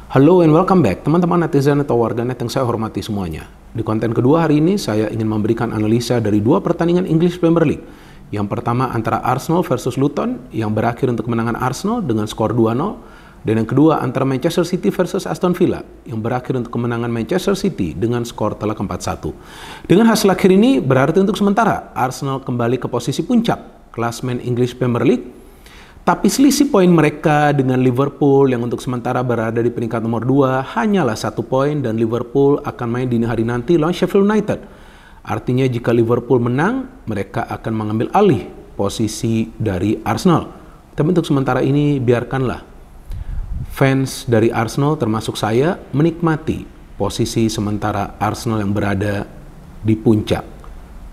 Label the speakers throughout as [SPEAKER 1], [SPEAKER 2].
[SPEAKER 1] Halo and welcome back teman-teman netizen atau warganet yang saya hormati semuanya. Di konten kedua hari ini saya ingin memberikan analisa dari dua pertandingan English Premier League. Yang pertama antara Arsenal versus Luton yang berakhir untuk kemenangan Arsenal dengan skor 2-0. Dan yang kedua antara Manchester City versus Aston Villa yang berakhir untuk kemenangan Manchester City dengan skor telak 4-1. Dengan hasil akhir ini berarti untuk sementara Arsenal kembali ke posisi puncak klasemen English Premier League. Tapi selisih poin mereka dengan Liverpool yang untuk sementara berada di peringkat nomor 2 hanyalah 1 poin dan Liverpool akan main dini hari nanti lawan Sheffield United. Artinya jika Liverpool menang, mereka akan mengambil alih posisi dari Arsenal. Tapi untuk sementara ini biarkanlah fans dari Arsenal termasuk saya menikmati posisi sementara Arsenal yang berada di puncak.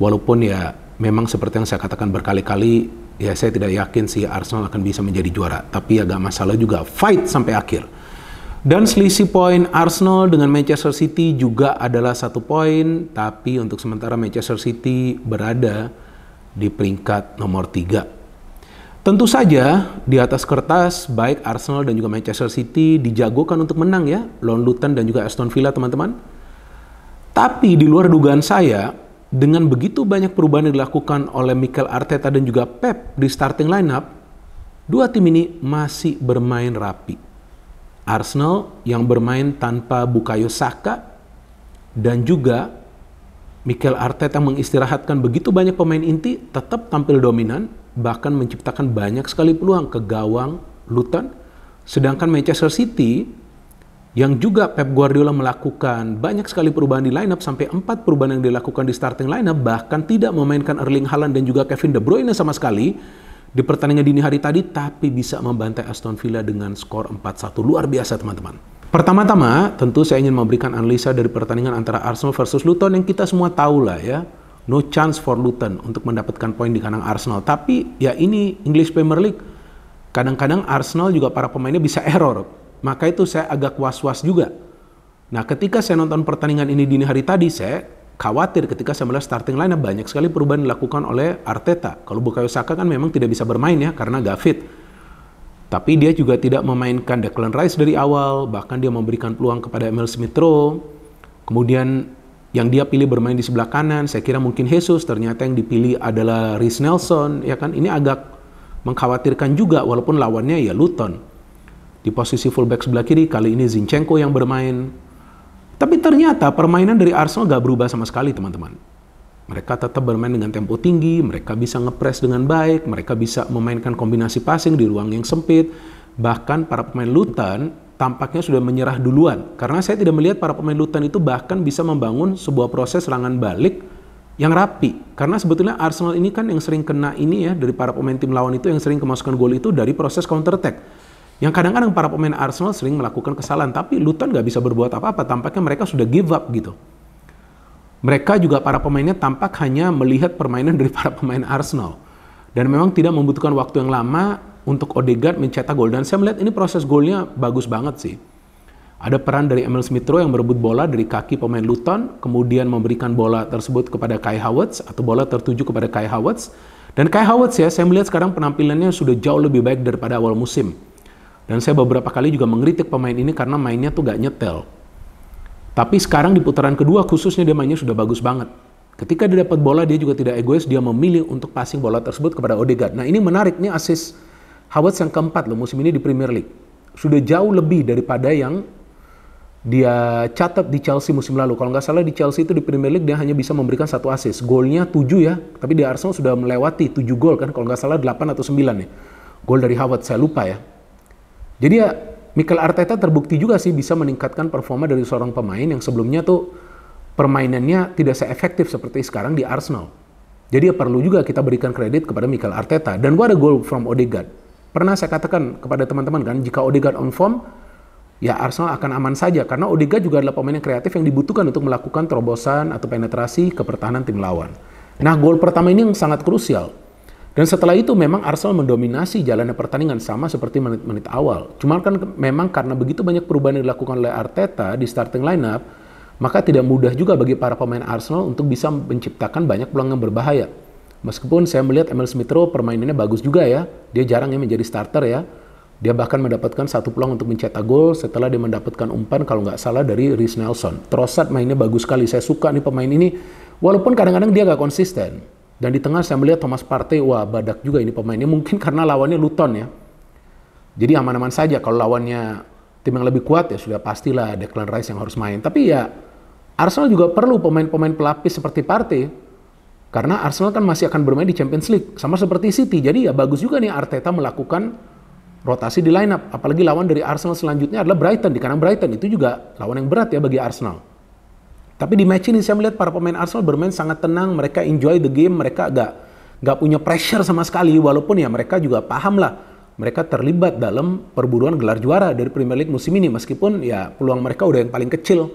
[SPEAKER 1] Walaupun ya memang seperti yang saya katakan berkali-kali, ya saya tidak yakin sih Arsenal akan bisa menjadi juara. Tapi agak masalah juga fight sampai akhir. Dan selisih poin Arsenal dengan Manchester City juga adalah 1 poin. Tapi untuk sementara Manchester City berada di peringkat nomor 3. Tentu saja di atas kertas baik Arsenal dan juga Manchester City dijagokan untuk menang ya lawan Luton dan juga Aston Villa teman-teman. Tapi di luar dugaan saya, dengan begitu banyak perubahan yang dilakukan oleh Mikel Arteta dan juga Pep di starting lineup, dua tim ini masih bermain rapi. Arsenal yang bermain tanpa Bukayo Saka dan juga Mikel Arteta mengistirahatkan begitu banyak pemain inti tetap tampil dominan, bahkan menciptakan banyak sekali peluang ke gawang Luton. Sedangkan Manchester City yang juga Pep Guardiola melakukan banyak sekali perubahan di lineup, sampai 4 perubahan yang dilakukan di starting lineup, bahkan tidak memainkan Erling Haaland dan juga Kevin De Bruyne sama sekali di pertandingan dini hari tadi, tapi bisa membantai Aston Villa dengan skor 4-1. Luar biasa teman-teman. Pertama-tama tentu saya ingin memberikan analisa dari pertandingan antara Arsenal versus Luton yang kita semua tahu lah ya. No chance for Luton untuk mendapatkan poin di kandang Arsenal. Tapi ya ini English Premier League. Kadang-kadang Arsenal juga para pemainnya bisa error. Maka itu saya agak was-was juga. Nah ketika saya nonton pertandingan ini dini hari tadi, saya khawatir ketika saya melihat starting line banyak sekali perubahan dilakukan oleh Arteta. Kalau Bukayo Saka kan memang tidak bisa bermain ya karena gak fit. Tapi dia juga tidak memainkan Declan Rice dari awal. Bahkan dia memberikan peluang kepada Emil Smith Rowe. Kemudian yang dia pilih bermain di sebelah kanan, saya kira mungkin Jesus, ternyata yang dipilih adalah Reiss Nelson, ya kan? Ini agak mengkhawatirkan juga, walaupun lawannya ya Luton. Di posisi fullback sebelah kiri, kali ini Zinchenko yang bermain. Tapi ternyata permainan dari Arsenal gak berubah sama sekali, teman-teman. Mereka tetap bermain dengan tempo tinggi, mereka bisa ngepres dengan baik, mereka bisa memainkan kombinasi passing di ruang yang sempit. Bahkan para pemain Luton tampaknya sudah menyerah duluan. Karena saya tidak melihat para pemain Luton itu bahkan bisa membangun sebuah proses serangan balik yang rapi. Karena sebetulnya Arsenal ini kan yang sering kena ini ya, dari para pemain tim lawan itu yang sering kemasukan gol itu dari proses counter attack. Yang kadang-kadang para pemain Arsenal sering melakukan kesalahan, tapi Luton gak bisa berbuat apa-apa. Tampaknya mereka sudah give up gitu. Mereka juga para pemainnya tampak hanya melihat permainan dari para pemain Arsenal. Dan memang tidak membutuhkan waktu yang lama untuk Odegaard mencetak gol. Dan saya melihat ini proses golnya bagus banget sih. Ada peran dari Emil Smith Rowe yang merebut bola dari kaki pemain Luton, kemudian memberikan bola tersebut kepada Kai Havertz, atau bola tertuju kepada Kai Havertz. Dan Kai Havertz ya, saya melihat sekarang penampilannya sudah jauh lebih baik daripada awal musim. Dan saya beberapa kali juga mengkritik pemain ini karena mainnya tuh gak nyetel. Tapi sekarang di putaran kedua khususnya dia mainnya sudah bagus banget. Ketika dia dapat bola dia juga tidak egois, dia memilih untuk passing bola tersebut kepada Odegaard. Nah ini menarik, ini assist Havertz yang keempat loh musim ini di Premier League. Sudah jauh lebih daripada yang dia catat di Chelsea musim lalu. Kalau nggak salah di Chelsea itu di Premier League dia hanya bisa memberikan 1 assist. Golnya 7 ya, tapi di Arsenal sudah melewati 7 gol kan. Kalau nggak salah 8 atau 9 ya. Gol dari Havertz, saya lupa ya. Jadi ya Mikel Arteta terbukti juga sih bisa meningkatkan performa dari seorang pemain yang sebelumnya tuh permainannya tidak se-efektif seperti sekarang di Arsenal. Jadi ya perlu juga kita berikan kredit kepada Mikel Arteta. Dan what a goal from Odegaard. Pernah saya katakan kepada teman-teman kan, jika Odegaard on form, ya Arsenal akan aman saja. Karena Odegaard juga adalah pemain yang kreatif yang dibutuhkan untuk melakukan terobosan atau penetrasi ke pertahanan tim lawan. Nah gol pertama ini yang sangat krusial. Dan setelah itu memang Arsenal mendominasi jalannya pertandingan sama seperti menit-menit awal. Cuma kan memang karena begitu banyak perubahan yang dilakukan oleh Arteta di starting lineup, maka tidak mudah juga bagi para pemain Arsenal untuk bisa menciptakan banyak peluang yang berbahaya. Meskipun saya melihat Emil Smith Rowe permainannya bagus juga ya, dia jarang ya menjadi starter ya. Dia bahkan mendapatkan satu peluang untuk mencetak gol setelah dia mendapatkan umpan kalau nggak salah dari Reiss Nelson. Trossard mainnya bagus sekali. Saya suka nih pemain ini. Walaupun kadang-kadang dia nggak konsisten. Dan di tengah saya melihat Thomas Partey, wah badak juga ini pemainnya. Mungkin karena lawannya Luton ya. Jadi aman-aman saja. Kalau lawannya tim yang lebih kuat ya sudah pastilah Declan Rice yang harus main. Tapi ya Arsenal juga perlu pemain-pemain pelapis seperti Partey. Karena Arsenal kan masih akan bermain di Champions League. Sama seperti City. Jadi ya bagus juga nih Arteta melakukan rotasi di line up, apalagi lawan dari Arsenal selanjutnya adalah Brighton. Di kandang Brighton itu juga lawan yang berat ya bagi Arsenal. Tapi di match ini saya melihat para pemain Arsenal bermain sangat tenang, mereka enjoy the game, mereka nggak punya pressure sama sekali, walaupun ya mereka juga paham lah, mereka terlibat dalam perburuan gelar juara dari Premier League musim ini, meskipun ya peluang mereka udah yang paling kecil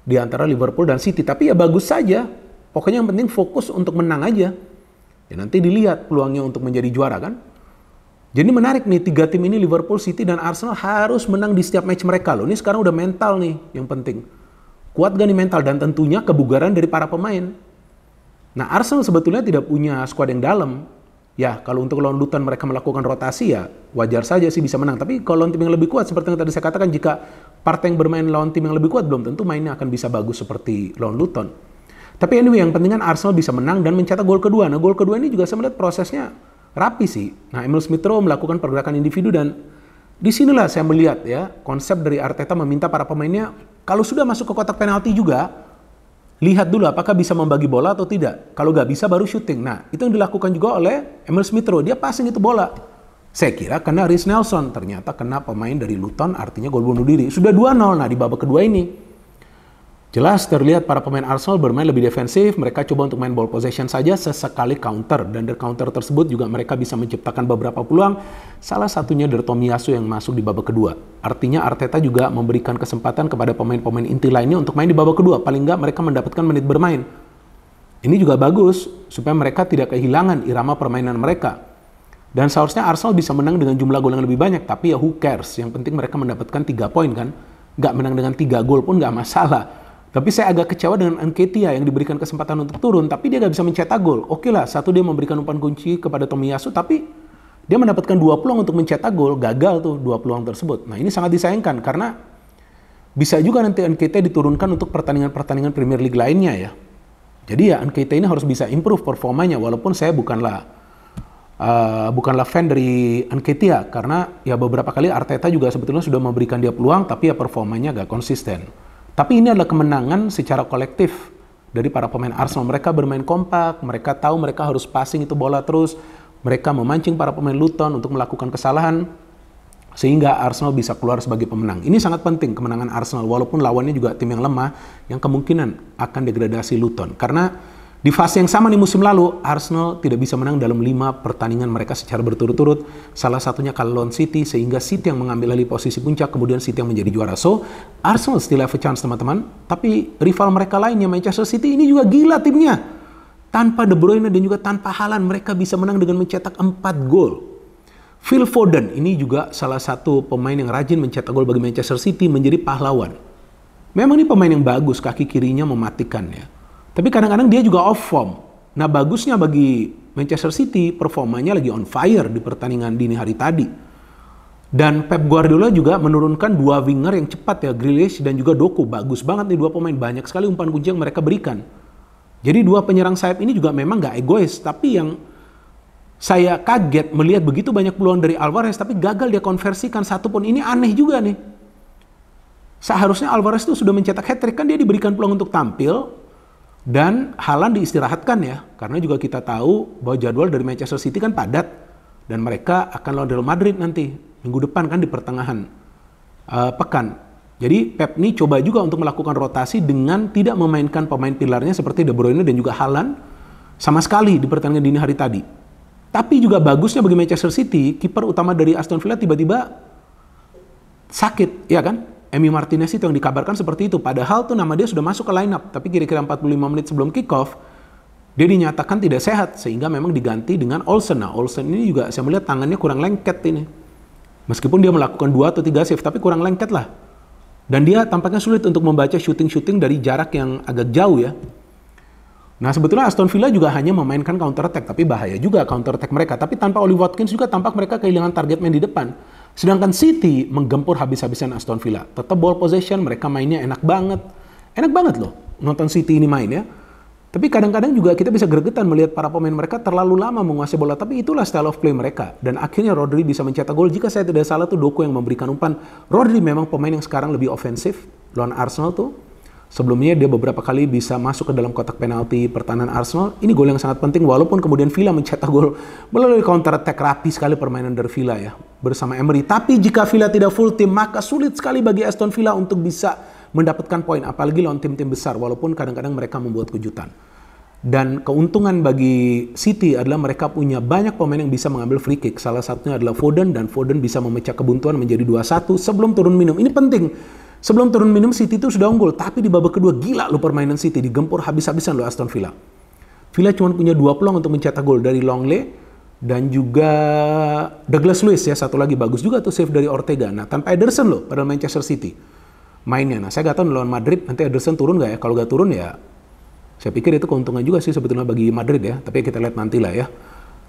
[SPEAKER 1] di antara Liverpool dan City. Tapi ya bagus saja, pokoknya yang penting fokus untuk menang aja. Ya nanti dilihat peluangnya untuk menjadi juara kan. Jadi menarik nih, 3 tim ini Liverpool, City, dan Arsenal harus menang di setiap match mereka loh. Ini sekarang udah mental nih yang penting. Kuat gak nih mental dan tentunya kebugaran dari para pemain. Nah Arsenal sebetulnya tidak punya skuad yang dalam. Ya kalau untuk lawan Luton mereka melakukan rotasi ya wajar saja sih bisa menang. Tapi kalau lawan tim yang lebih kuat seperti yang tadi saya katakan, jika Partey yang bermain lawan tim yang lebih kuat belum tentu mainnya akan bisa bagus seperti lawan Luton. Tapi anyway yang penting kan Arsenal bisa menang dan mencetak gol kedua. Nah gol kedua ini juga saya melihat prosesnya rapi sih. Nah, Emil Smith Rowe melakukan pergerakan individu dan disinilah saya melihat ya konsep dari Arteta meminta para pemainnya kalau sudah masuk ke kotak penalti juga lihat dulu apakah bisa membagi bola atau tidak. Kalau nggak bisa baru shooting. Nah, itu yang dilakukan juga oleh Emil Smith Rowe. Dia passing itu bola. Saya kira kena Reiss Nelson, ternyata kena pemain dari Luton, artinya gol bunuh diri. Sudah 2-0. Nah, di babak kedua ini jelas terlihat para pemain Arsenal bermain lebih defensif, mereka coba untuk main ball possession saja, sesekali counter, dan dari counter tersebut juga mereka bisa menciptakan beberapa peluang, salah satunya dari Tomiyasu yang masuk di babak kedua. Artinya Arteta juga memberikan kesempatan kepada pemain-pemain inti lainnya untuk main di babak kedua, paling nggak mereka mendapatkan menit bermain. Ini juga bagus, supaya mereka tidak kehilangan irama permainan mereka. Dan seharusnya Arsenal bisa menang dengan jumlah gol yang lebih banyak, tapi ya who cares, yang penting mereka mendapatkan 3 poin kan, nggak menang dengan 3 gol pun nggak masalah. Tapi saya agak kecewa dengan Nketiah yang diberikan kesempatan untuk turun, tapi dia nggak bisa mencetak gol. Oke lah, satu dia memberikan umpan kunci kepada Tomiyasu, tapi dia mendapatkan 2 peluang untuk mencetak gol, gagal tuh 2 peluang tersebut. Nah ini sangat disayangkan karena bisa juga nanti Nketiah diturunkan untuk pertandingan-pertandingan Premier League lainnya ya. Jadi ya Nketiah ini harus bisa improve performanya, walaupun saya bukanlah fan dari Nketiah karena ya beberapa kali Arteta juga sebetulnya sudah memberikan dia peluang, tapi ya performanya gak konsisten. Tapi ini adalah kemenangan secara kolektif dari para pemain Arsenal. Mereka bermain kompak, mereka tahu mereka harus passing itu bola terus. Mereka memancing para pemain Luton untuk melakukan kesalahan, sehingga Arsenal bisa keluar sebagai pemenang. Ini sangat penting kemenangan Arsenal, walaupun lawannya juga tim yang lemah, yang kemungkinan akan degradasi Luton. Karena di fase yang sama nih musim lalu, Arsenal tidak bisa menang dalam 5 pertandingan mereka secara berturut-turut. Salah satunya kalah lawan City, sehingga City yang mengambil alih posisi puncak, kemudian City yang menjadi juara. So, Arsenal still have a chance teman-teman. Tapi rival mereka lainnya, Manchester City ini juga gila timnya. Tanpa De Bruyne dan juga tanpa Haaland, mereka bisa menang dengan mencetak 4 gol. Phil Foden, ini juga salah satu pemain yang rajin mencetak gol bagi Manchester City, menjadi pahlawan. Memang ini pemain yang bagus, kaki kirinya mematikan ya. Tapi kadang-kadang dia juga off form. Nah bagusnya bagi Manchester City, performanya lagi on fire di pertandingan dini hari tadi. Dan Pep Guardiola juga menurunkan 2 winger yang cepat ya, Grealish dan juga Doku. Bagus banget nih 2 pemain, banyak sekali umpan kunci yang mereka berikan. Jadi 2 penyerang sayap ini juga memang gak egois. Tapi yang saya kaget melihat begitu banyak peluang dari Alvarez, tapi gagal dia konversikan satu pun. Ini aneh juga nih. Seharusnya Alvarez itu sudah mencetak hat-trick, kan dia diberikan peluang untuk tampil. Dan Haaland diistirahatkan ya, karena juga kita tahu bahwa jadwal dari Manchester City kan padat. Dan mereka akan lawan Real Madrid nanti, minggu depan kan di pertengahan pekan. Jadi Pep ini coba juga untuk melakukan rotasi dengan tidak memainkan pemain pilarnya seperti De Bruyne dan juga Haaland sama sekali di pertandingan dini hari tadi. Tapi juga bagusnya bagi Manchester City, kiper utama dari Aston Villa tiba-tiba sakit, ya kan? Emi Martinez itu yang dikabarkan seperti itu. Padahal tuh nama dia sudah masuk ke line up. Tapi kira-kira 45 menit sebelum kick off, dia dinyatakan tidak sehat. Sehingga memang diganti dengan Olsen. Nah Olsen ini juga saya melihat tangannya kurang lengket ini. Meskipun dia melakukan 2 atau 3 save, tapi kurang lengket lah. Dan dia tampaknya sulit untuk membaca shooting-shooting dari jarak yang agak jauh ya. Nah sebetulnya Aston Villa juga hanya memainkan counter attack. Tapi bahaya juga counter attack mereka. Tapi tanpa Oli Watkins juga tampak mereka kehilangan target main di depan. Sedangkan City menggempur habis-habisan Aston Villa. Tetap ball possession, mereka mainnya enak banget. Enak banget loh nonton City ini main ya. Tapi kadang-kadang juga kita bisa gregetan melihat para pemain mereka terlalu lama menguasai bola. Tapi itulah style of play mereka. Dan akhirnya Rodri bisa mencetak gol. Jika saya tidak salah tuh Doku yang memberikan umpan. Rodri memang pemain yang sekarang lebih ofensif lawan Arsenal tuh. Sebelumnya dia beberapa kali bisa masuk ke dalam kotak penalti pertahanan Arsenal. Ini gol yang sangat penting walaupun kemudian Villa mencetak gol melalui counter attack, rapi sekali permainan dari Villa ya bersama Emery. Tapi jika Villa tidak full tim maka sulit sekali bagi Aston Villa untuk bisa mendapatkan poin, apalagi lawan tim-tim besar walaupun kadang-kadang mereka membuat kejutan. Dan keuntungan bagi City adalah mereka punya banyak pemain yang bisa mengambil free kick. Salah satunya adalah Foden, dan Foden bisa memecah kebuntuan menjadi 2-1 sebelum turun minum. Ini penting. Sebelum turun minum City itu sudah unggul, tapi di babak kedua gila lo permainan City, digempur habis-habisan lo Aston Villa. Villa cuma punya 2 peluang untuk mencetak gol, dari Longley dan juga Douglas Luiz ya, satu lagi bagus juga tuh save dari Ortega. Nah, tanpa Ederson lo pada Manchester City mainnya. Nah, saya nggak tahu lawan Madrid nanti Ederson turun nggak ya. Kalau nggak turun ya saya pikir itu keuntungan juga sih sebetulnya bagi Madrid ya. Tapi kita lihat nanti lah ya.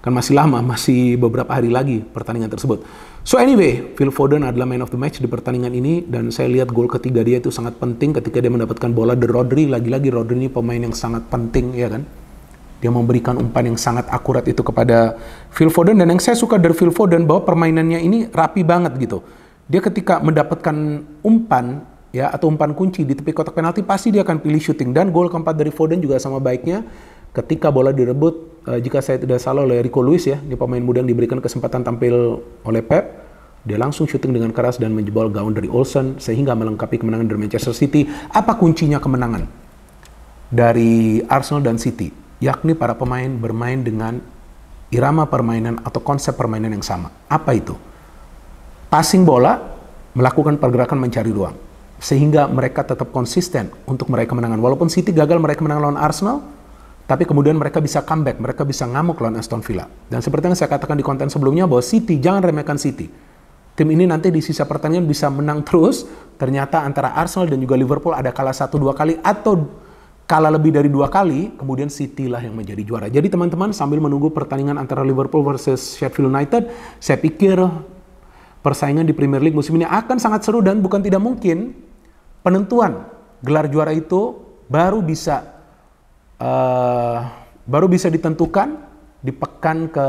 [SPEAKER 1] Kan masih lama, masih beberapa hari lagi pertandingan tersebut. So anyway, Phil Foden adalah man of the match di pertandingan ini. Dan saya lihat gol ketiga dia itu sangat penting ketika dia mendapatkan bola dari Rodri. Lagi-lagi Rodri ini pemain yang sangat penting ya kan. Dia memberikan umpan yang sangat akurat itu kepada Phil Foden. Dan yang saya suka dari Phil Foden bahwa permainannya ini rapi banget gitu. Dia ketika mendapatkan umpan ya atau umpan kunci di tepi kotak penalti pasti dia akan pilih shooting. Dan gol keempat dari Foden juga sama baiknya ketika bola direbut jika saya tidak salah oleh Rico Lewis ya, ini pemain muda yang diberikan kesempatan tampil oleh Pep. Dia langsung shooting dengan keras dan menjebol gawang dari Olsen sehingga melengkapi kemenangan dari Manchester City. Apa kuncinya kemenangan dari Arsenal dan City? Yakni para pemain bermain dengan irama permainan atau konsep permainan yang sama. Apa itu? Passing bola, melakukan pergerakan mencari ruang. Sehingga mereka tetap konsisten untuk meraih kemenangan. Walaupun City gagal meraih kemenangan lawan Arsenal, tapi kemudian mereka bisa comeback, mereka bisa ngamuk lawan Aston Villa. Dan seperti yang saya katakan di konten sebelumnya bahwa City, jangan remehkan City. Tim ini nanti di sisa pertandingan bisa menang terus. Ternyata antara Arsenal dan juga Liverpool ada kalah 1-2 kali atau kalah lebih dari 2 kali, kemudian City lah yang menjadi juara. Jadi teman-teman sambil menunggu pertandingan antara Liverpool versus Sheffield United, saya pikir persaingan di Premier League musim ini akan sangat seru dan bukan tidak mungkin penentuan gelar juara itu baru bisa ditentukan di pekan ke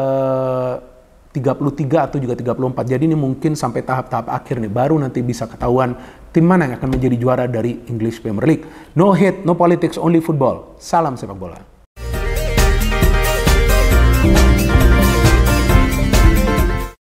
[SPEAKER 1] 33 atau juga 34. Jadi ini mungkin sampai tahap-tahap akhir nih baru nanti bisa ketahuan tim mana yang akan menjadi juara dari English Premier League. No hate, no politics, only football. Salam sepak bola.